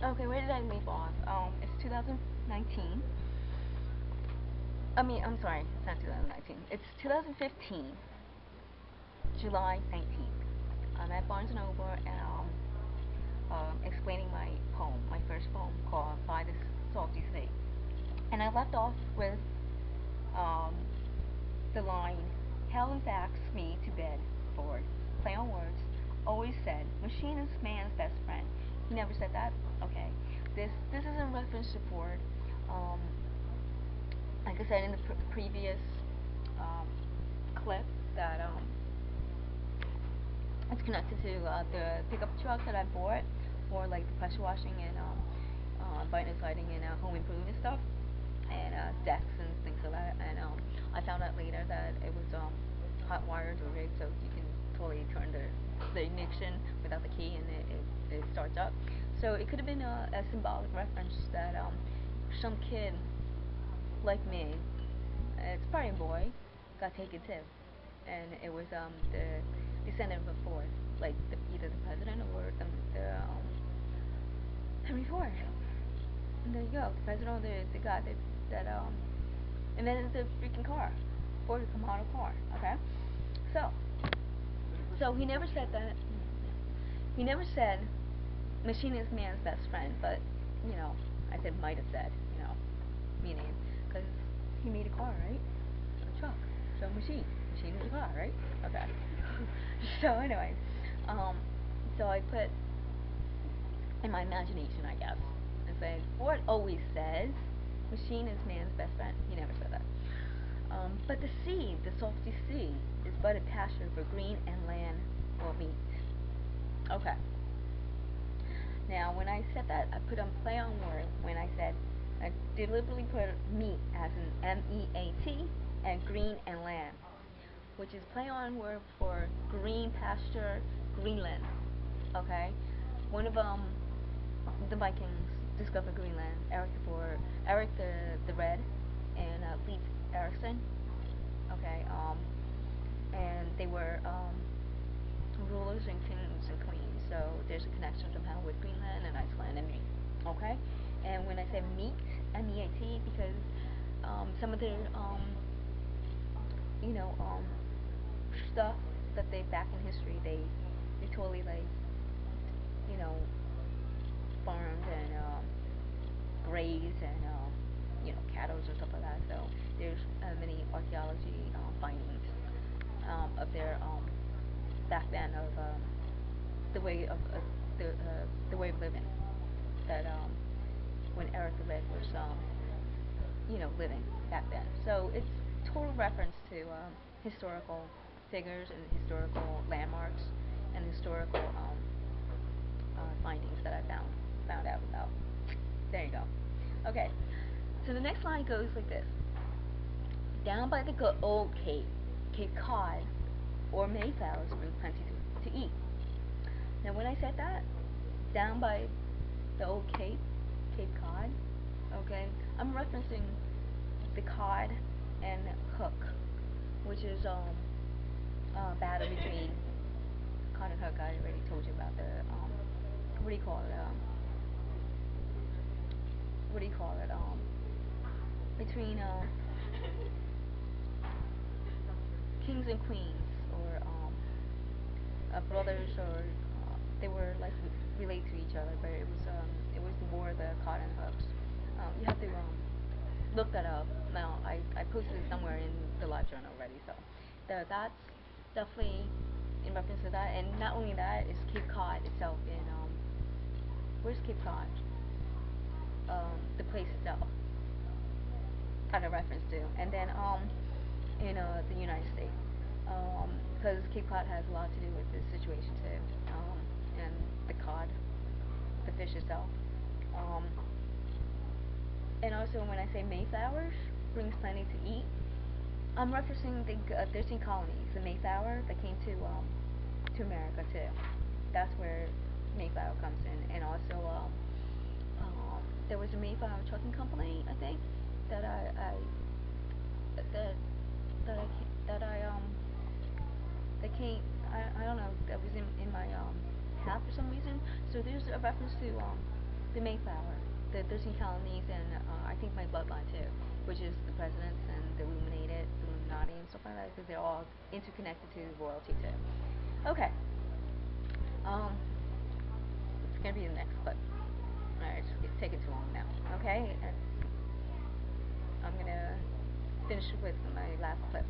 Okay, where did I leave off? It's 2019. I'm sorry, it's not 2019. It's 2015, July 19th. I'm at Barnes & Noble and explaining my poem, my first poem called By the Salty Sea. And I left off with um, the line, Hell facts me to bed, forward, play on words, always said, machine is man's best friend. He never said that? Okay. This is in reference to Ford. Like I said in the previous clip, that it's connected to the pickup truck that I bought for like the pressure washing and vinyl siding and home improvement stuff and decks and things like that. And I found out later that it was hot wired or rigged, so you can totally turn the ignition without the key and it starts up. So it could have been a symbolic reference that some kid like me, it's probably a boy, got taken too, and it was the descendant of Ford, like either the president or the Henry Ford. And there you go, the president or the guy that invented the freaking car, Ford model car. Okay, so he never said that. He never said machine is man's best friend, but you know, I said might have said, meaning because he made a car, right? A truck. So machine is a car, right? Okay. So anyway, so I put in my imagination, I guess, and say Ford always says machine is man's best friend. He never said that. But the sea, the salty sea, is but a pasture for green and land will meet. Okay. Now, when I said that, I put on play on word when I said I deliberately put meat as in M-E-A-T and green and land, which is play on word for green pasture, Greenland. Okay, one of the Vikings discovered Greenland. Eric the Red, and Leif Erikson. Okay, and they were rulers and kings and queens. So there's a connection somehow with Greenland and Iceland and meat. Okay, and when I say meat, M-E-A-T, because some of their stuff that they back in history they totally like farmed and grazed and cattle and stuff like that. So there's many archaeology findings of their back then of the way of the way of living that when Eric the Red was living back then. So it's total reference to historical figures and historical landmarks and historical findings that I found out about. There you go. Okay, so the next line goes like this: down by the good old Cape Cod or Mayflowers bring plenty to eat. Now when I said that, down by the old Cape Cod, okay, I'm referencing the cod and hook, which is battle between cod and hook. I already told you about the what do you call it? Between kings and queens, or brothers, or they were like related to each other, but it was the war of the cod and hooks. You have to look that up. Now I posted it somewhere in the live journal already, so that's definitely in reference to that. And not only that, is Cape Cod itself in where's Cape Cod? The place itself kind of reference to, and then in the United States, because Cape Cod has a lot to do with this situation too, and the cod, the fish itself, and also when I say Mayflowers brings plenty to eat, I'm referencing the 13 colonies, the Mayflower that came to America too. That's where Mayflower comes in, and also there was a Mayflower trucking company, I think, that that came, I don't know, that was in my path for some reason. So there's a reference to the Mayflower, the 13 colonies, and I think my bloodline too, which is the presidents and the Illuminati and stuff like that, because they're all interconnected to royalty too. Okay. It's gonna be the next clip. Alright, it's taking too long now. Okay, I'm gonna finish with my last clip.